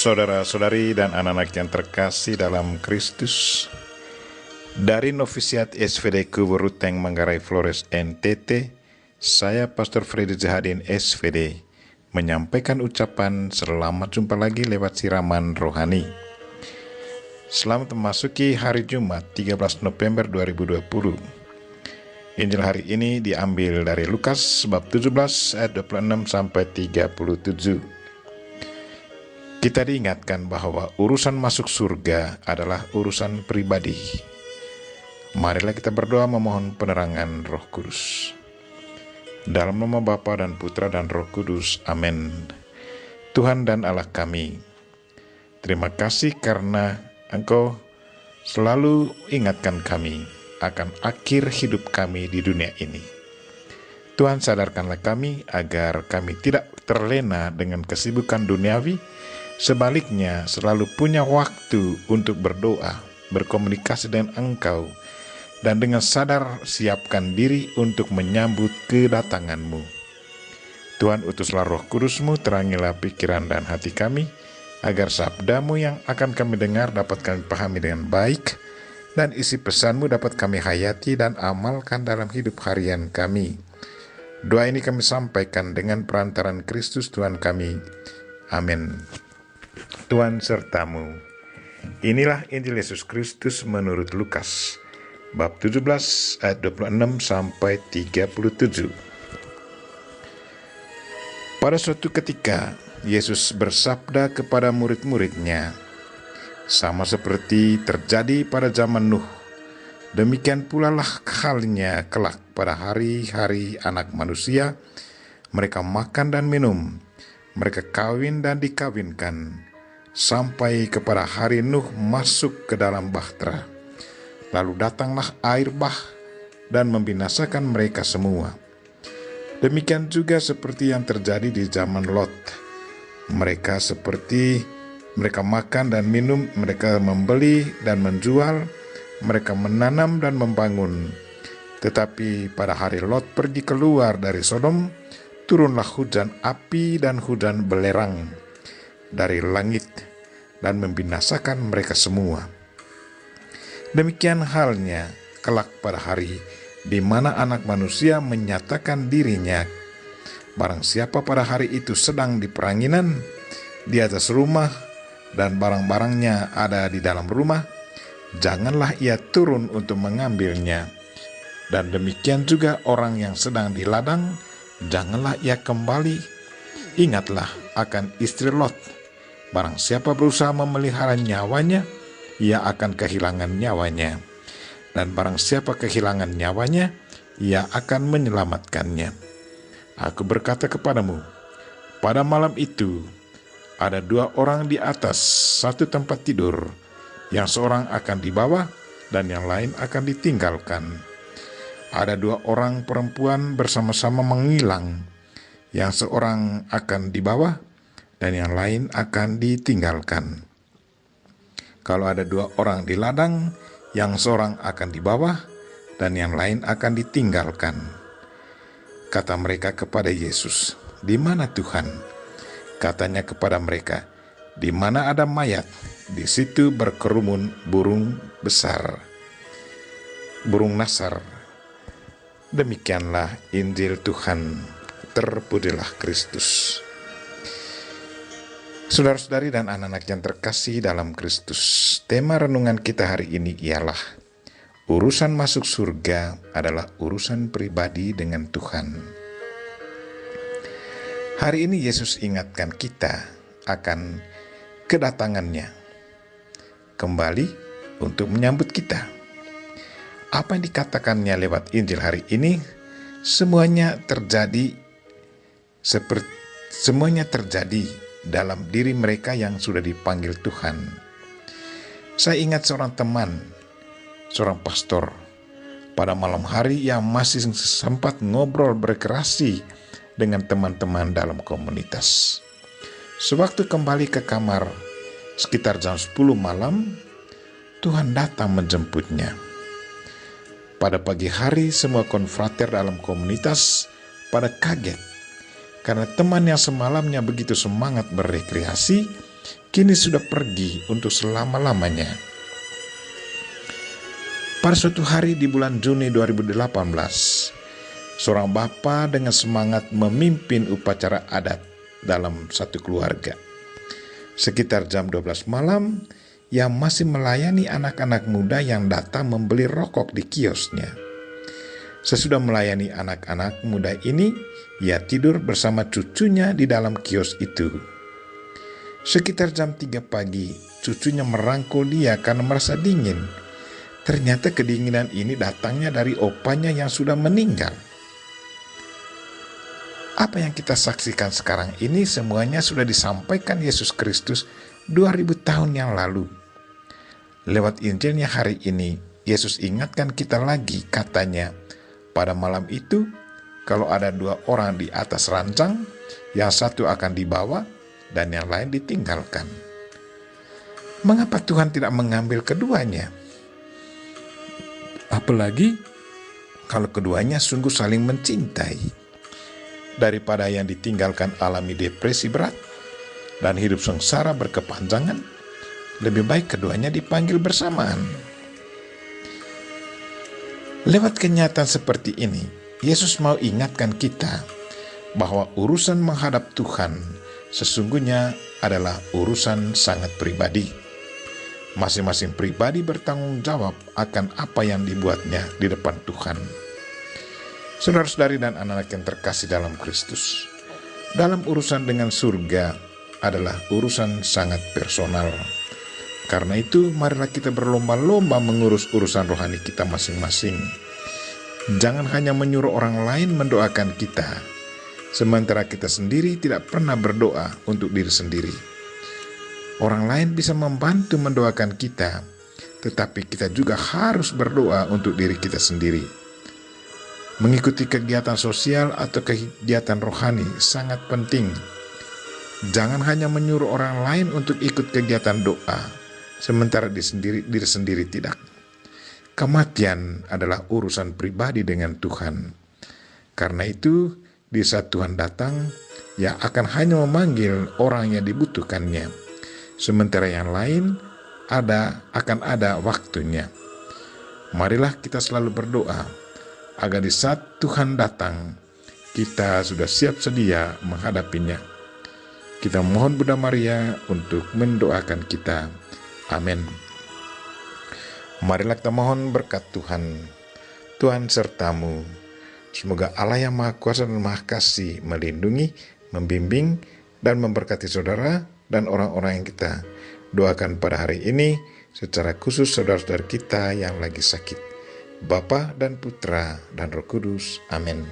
Saudara-saudari dan anak-anak yang terkasih dalam Kristus, dari Novisiat SVD Kubur Ruteng Manggarai Flores NTT, saya Pastor Freddy Zahadin SVD menyampaikan ucapan selamat jumpa lagi lewat siraman rohani. Selamat memasuki hari Jumat 13 November 2020. Injil hari ini diambil dari Lukas bab 17 ayat 26 sampai 37. Kita diingatkan bahwa urusan masuk surga adalah urusan pribadi. Marilah kita berdoa memohon penerangan Roh Kudus. Dalam nama Bapa dan Putra dan Roh Kudus, amin. Tuhan dan Allah kami, terima kasih karena Engkau selalu ingatkan kami akan akhir hidup kami di dunia ini. Tuhan, sadarkanlah kami agar kami tidak terlena dengan kesibukan duniawi. Sebaliknya, selalu punya waktu untuk berdoa, berkomunikasi dengan Engkau, dan dengan sadar siapkan diri untuk menyambut kedatangan-Mu. Tuhan, utuslah Roh Kudus-Mu, terangilah pikiran dan hati kami, agar sabda-Mu yang akan kami dengar dapat kami pahami dengan baik, dan isi pesan-Mu dapat kami hayati dan amalkan dalam hidup harian kami. Doa ini kami sampaikan dengan perantaran Kristus Tuhan kami. Amin. Tuhan sertamu. Inilah Injil Yesus Kristus menurut Lukas bab 17 ayat 26 sampai 37. Pada suatu ketika Yesus bersabda kepada murid-muridnya, sama seperti terjadi pada zaman Nuh, demikian pula lah halnya kelak pada hari-hari Anak Manusia. Mereka makan dan minum, mereka kawin dan dikawinkan, sampai kepada hari Nuh masuk ke dalam bahtera. Lalu datanglah air bah dan membinasakan mereka semua. Demikian juga seperti yang terjadi di zaman Lot. Mereka makan dan minum, mereka membeli dan menjual, mereka menanam dan membangun. Tetapi pada hari Lot pergi keluar dari Sodom, turunlah hujan api dan hujan belerang dari langit dan membinasakan mereka semua. Demikian halnya kelak pada hari di mana Anak Manusia menyatakan dirinya. Barang siapa pada hari itu sedang di peranginan di atas rumah dan barang-barangnya ada di dalam rumah, janganlah ia turun untuk mengambilnya. Dan demikian juga orang yang sedang di ladang, janganlah ia kembali. Ingatlah akan istri Lot. Barang siapa berusaha memelihara nyawanya, ia akan kehilangan nyawanya. Dan barang siapa kehilangan nyawanya, ia akan menyelamatkannya. Aku berkata kepadamu, pada malam itu ada dua orang di atas satu tempat tidur, yang seorang akan dibawa dan yang lain akan ditinggalkan. Ada dua orang perempuan bersama-sama menghilang, yang seorang akan dibawa dan yang lain akan ditinggalkan. Kalau ada dua orang di ladang, yang seorang akan dibawa dan yang lain akan ditinggalkan. Kata mereka kepada Yesus, "Di mana Tuhan?" Katanya kepada mereka, "Di mana ada mayat, di situ berkerumun burung besar, burung nasar." Demikianlah Injil Tuhan. Terpujilah Kristus. Saudara-saudari dan anak-anak yang terkasih dalam Kristus, tema renungan kita hari ini ialah urusan masuk surga adalah urusan pribadi dengan Tuhan. Hari ini Yesus ingatkan kita akan kedatangannya kembali untuk menyambut kita. Apa yang dikatakannya lewat Injil hari ini, semuanya terjadi dalam diri mereka yang sudah dipanggil Tuhan. Saya ingat seorang teman, seorang pastor, pada malam hari yang masih sempat ngobrol berkreasi dengan teman-teman dalam komunitas. Sewaktu kembali ke kamar sekitar jam 10 malam, Tuhan datang menjemputnya. Pada pagi hari semua konfrater dalam komunitas pada kaget karena teman yang semalamnya begitu semangat berrekreasi kini sudah pergi untuk selama-lamanya. Pada suatu hari di bulan Juni 2018, seorang bapa dengan semangat memimpin upacara adat dalam satu keluarga. Sekitar jam 12 malam, ia masih melayani anak-anak muda yang datang membeli rokok di kiosnya. Sesudah melayani anak-anak muda ini, ia tidur bersama cucunya di dalam kios itu. Sekitar jam 3 pagi, cucunya merangkul dia karena merasa dingin. Ternyata kedinginan ini datangnya dari opanya yang sudah meninggal. Apa yang kita saksikan sekarang ini semuanya sudah disampaikan Yesus Kristus 2000 tahun yang lalu. Lewat Injilnya hari ini, Yesus ingatkan kita lagi, katanya, pada malam itu, kalau ada 2 orang di atas ranjang, yang satu akan dibawa dan yang lain ditinggalkan. Mengapa Tuhan tidak mengambil keduanya? Apalagi kalau keduanya sungguh saling mencintai. Daripada yang ditinggalkan alami depresi berat dan hidup sengsara berkepanjangan, lebih baik keduanya dipanggil bersamaan. Lewat kenyataan seperti ini, Yesus mau ingatkan kita bahwa urusan menghadap Tuhan sesungguhnya adalah urusan sangat pribadi. Masing-masing pribadi bertanggung jawab akan apa yang dibuatnya di depan Tuhan. Saudara-saudari dan anak-anak yang terkasih dalam Kristus, dalam urusan dengan surga adalah urusan sangat personal. Karena itu, marilah kita berlomba-lomba mengurus urusan rohani kita masing-masing. Jangan hanya menyuruh orang lain mendoakan kita, sementara kita sendiri tidak pernah berdoa untuk diri sendiri. Orang lain bisa membantu mendoakan kita, tetapi kita juga harus berdoa untuk diri kita sendiri. Mengikuti kegiatan sosial atau kegiatan rohani sangat penting. Jangan hanya menyuruh orang lain untuk ikut kegiatan doa, sementara diri sendiri tidak. Kematian adalah urusan pribadi dengan Tuhan. Karena itu, di saat Tuhan datang, Ia akan hanya memanggil orang yang dibutuhkannya, sementara yang lain akan ada waktunya. Marilah kita selalu berdoa, agar di saat Tuhan datang, kita sudah siap sedia menghadapinya. Kita mohon Bunda Maria untuk mendoakan kita. Amin. Marilah kita mohon berkat Tuhan. Tuhan sertamu. Semoga Allah yang Maha Kuasa dan Maha Kasih melindungi, membimbing, dan memberkati saudara dan orang-orang yang kita doakan pada hari ini, secara khusus saudara-saudara kita yang lagi sakit. Bapa dan Putra dan Roh Kudus. Amin.